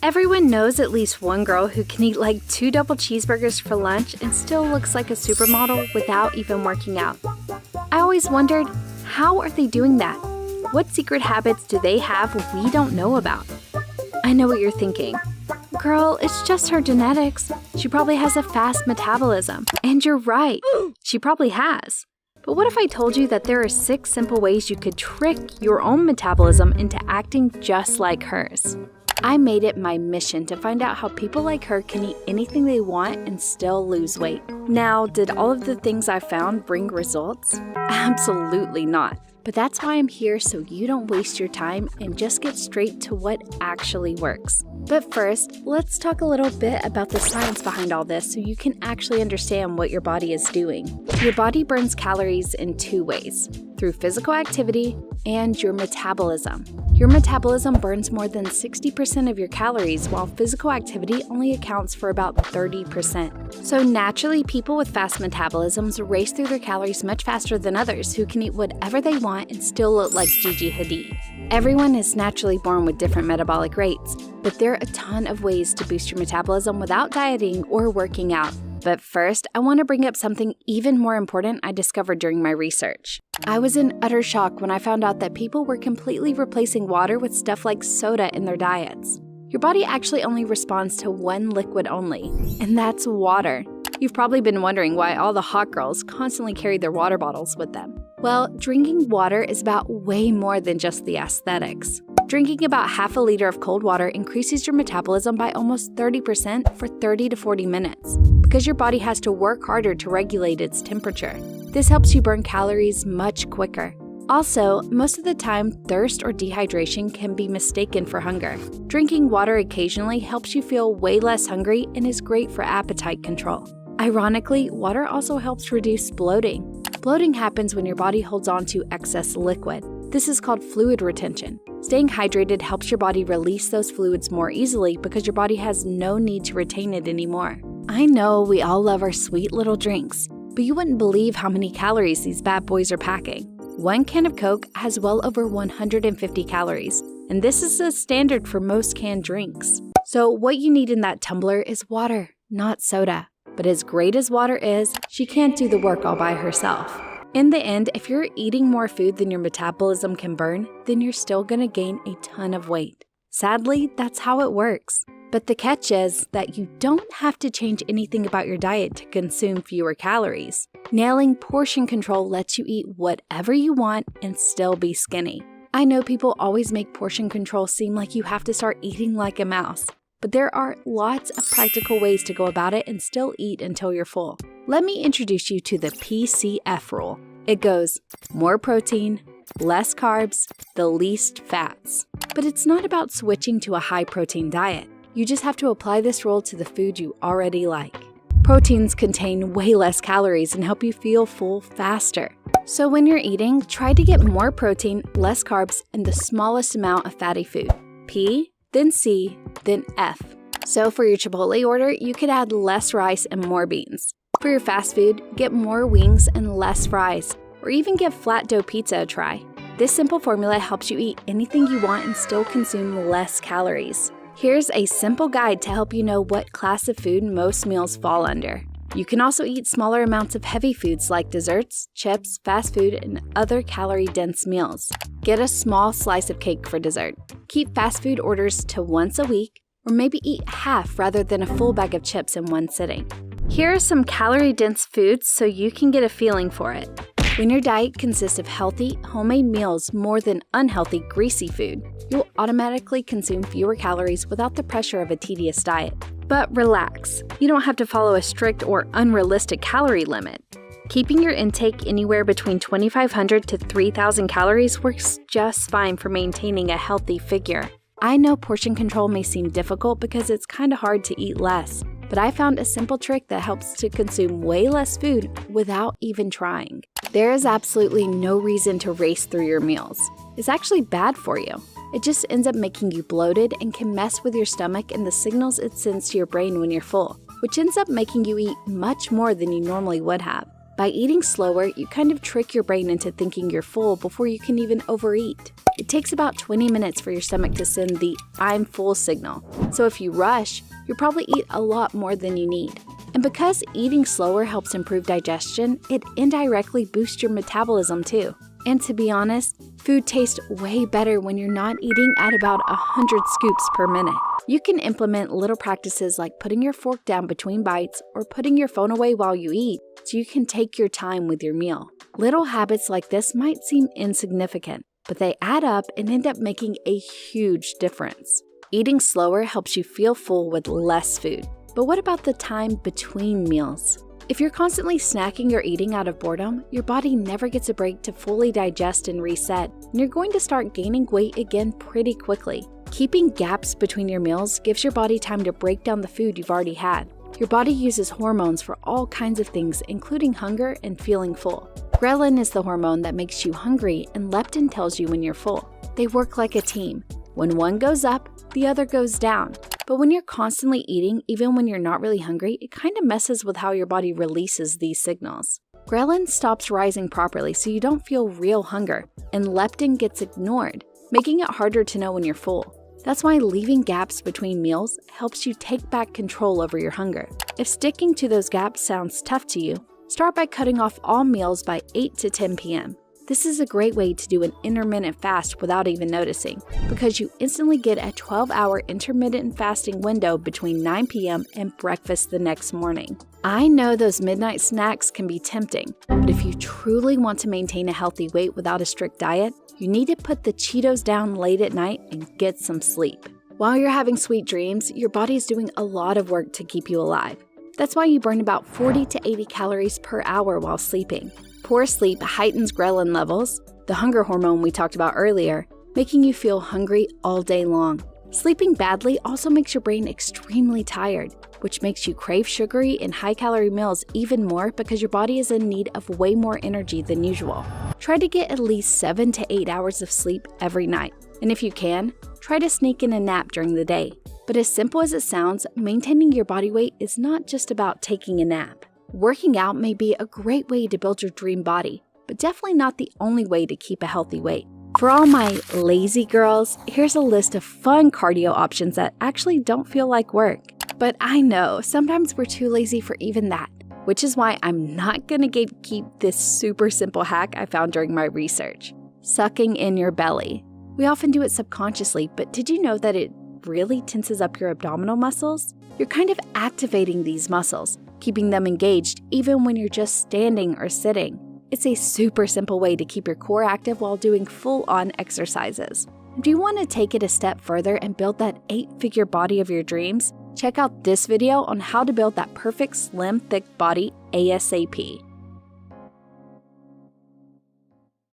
Everyone knows at least one girl who can eat like 2 double cheeseburgers for lunch and still looks like a supermodel without even working out. I always wondered, how are they doing that? What secret habits do they have we don't know about? I know what you're thinking. Girl, it's just her genetics. She probably has a fast metabolism. And you're right, she probably has. But what if I told you that there are 6 simple ways you could trick your own metabolism into acting just like hers? I made it my mission to find out how people like her can eat anything they want and still lose weight. Now, did all of the things I found bring results? Absolutely not. But that's why I'm here, so you don't waste your time and just get straight to what actually works. But first, let's talk a little bit about the science behind all this so you can actually understand what your body is doing. Your body burns calories in 2 ways, through physical activity and your metabolism. Your metabolism burns more than 60% of your calories, while physical activity only accounts for about 30%. So naturally, people with fast metabolisms race through their calories much faster than others who can eat whatever they want and still look like Gigi Hadid. Everyone is naturally born with different metabolic rates, but there are a ton of ways to boost your metabolism without dieting or working out. But first, I want to bring up something even more important I discovered during my research. I was in utter shock when I found out that people were completely replacing water with stuff like soda in their diets. Your body actually only responds to one liquid only, and that's water. You've probably been wondering why all the hot girls constantly carry their water bottles with them. Well, drinking water is about way more than just the aesthetics. Drinking about half a liter of cold water increases your metabolism by almost 30% for 30 to 40 minutes, because your body has to work harder to regulate its temperature. This helps you burn calories much quicker. Also, most of the time, thirst or dehydration can be mistaken for hunger. Drinking water occasionally helps you feel way less hungry and is great for appetite control. Ironically, water also helps reduce bloating. Bloating happens when your body holds on to excess liquid. This is called fluid retention. Staying hydrated helps your body release those fluids more easily because your body has no need to retain it anymore. I know we all love our sweet little drinks, but you wouldn't believe how many calories these bad boys are packing. 1 can of Coke has well over 150 calories, and this is the standard for most canned drinks. So what you need in that tumbler is water, not soda. But as great as water is, she can't do the work all by herself. In the end, if you're eating more food than your metabolism can burn, then you're still gonna gain a ton of weight. Sadly, that's how it works. But the catch is that you don't have to change anything about your diet to consume fewer calories. Nailing portion control lets you eat whatever you want and still be skinny. I know people always make portion control seem like you have to start eating like a mouse, but there are lots of practical ways to go about it and still eat until you're full. Let me introduce you to the PCF rule. It goes more protein, less carbs, the least fats. But it's not about switching to a high-protein diet. You just have to apply this rule to the food you already like. Proteins contain way less calories and help you feel full faster. So when you're eating, try to get more protein, less carbs, and the smallest amount of fatty food. P, then C, then F. So for your Chipotle order, you could add less rice and more beans. For your fast food, get more wings and less fries, or even give flat dough pizza a try. This simple formula helps you eat anything you want and still consume less calories. Here's a simple guide to help you know what class of food most meals fall under. You can also eat smaller amounts of heavy foods like desserts, chips, fast food, and other calorie-dense meals. Get a small slice of cake for dessert. Keep fast food orders to once a week, or maybe eat half rather than a full bag of chips in one sitting. Here are some calorie-dense foods so you can get a feeling for it. When your diet consists of healthy, homemade meals more than unhealthy, greasy food, you'll automatically consume fewer calories without the pressure of a tedious diet. But relax, you don't have to follow a strict or unrealistic calorie limit. Keeping your intake anywhere between 2,500 to 3,000 calories works just fine for maintaining a healthy figure. I know portion control may seem difficult because it's kind of hard to eat less, but I found a simple trick that helps to consume way less food without even trying. There is absolutely no reason to race through your meals. It's actually bad for you. It just ends up making you bloated and can mess with your stomach and the signals it sends to your brain when you're full, which ends up making you eat much more than you normally would have. By eating slower, you kind of trick your brain into thinking you're full before you can even overeat. It takes about 20 minutes for your stomach to send the "I'm full" signal, so if you rush, you'll probably eat a lot more than you need. And because eating slower helps improve digestion, it indirectly boosts your metabolism too. And to be honest, food tastes way better when you're not eating at about 100 scoops per minute. You can implement little practices like putting your fork down between bites or putting your phone away while you eat so you can take your time with your meal. Little habits like this might seem insignificant, but they add up and end up making a huge difference. Eating slower helps you feel full with less food. But what about the time between meals? If you're constantly snacking or eating out of boredom, your body never gets a break to fully digest and reset, and you're going to start gaining weight again pretty quickly. Keeping gaps between your meals gives your body time to break down the food you've already had. Your body uses hormones for all kinds of things, including hunger and feeling full. Ghrelin is the hormone that makes you hungry, and leptin tells you when you're full. They work like a team. When one goes up, the other goes down. But when you're constantly eating, even when you're not really hungry, it kind of messes with how your body releases these signals. Ghrelin stops rising properly so you don't feel real hunger, and leptin gets ignored, making it harder to know when you're full. That's why leaving gaps between meals helps you take back control over your hunger. If sticking to those gaps sounds tough to you, start by cutting off all meals by 8 to 10 p.m. This is a great way to do an intermittent fast without even noticing, because you instantly get a 12-hour intermittent fasting window between 9 p.m. and breakfast the next morning. I know those midnight snacks can be tempting, but if you truly want to maintain a healthy weight without a strict diet, you need to put the Cheetos down late at night and get some sleep. While you're having sweet dreams, your body is doing a lot of work to keep you alive. That's why you burn about 40 to 80 calories per hour while sleeping. Poor sleep heightens ghrelin levels, the hunger hormone we talked about earlier, making you feel hungry all day long. Sleeping badly also makes your brain extremely tired, which makes you crave sugary and high-calorie meals even more because your body is in need of way more energy than usual. Try to get at least 7 to 8 hours of sleep every night, and if you can, try to sneak in a nap during the day. But as simple as it sounds, maintaining your body weight is not just about taking a nap. Working out may be a great way to build your dream body, but definitely not the only way to keep a healthy weight. For all my lazy girls, here's a list of fun cardio options that actually don't feel like work. But I know, sometimes we're too lazy for even that, which is why I'm not gonna gatekeep this super simple hack I found during my research. Sucking in your belly. We often do it subconsciously, but did you know that it really tenses up your abdominal muscles? You're kind of activating these muscles, keeping them engaged even when you're just standing or sitting. It's a super simple way to keep your core active while doing full-on exercises. Do you want to take it a step further and build that 8-figure body of your dreams? Check out this video on how to build that perfect slim, thick body ASAP.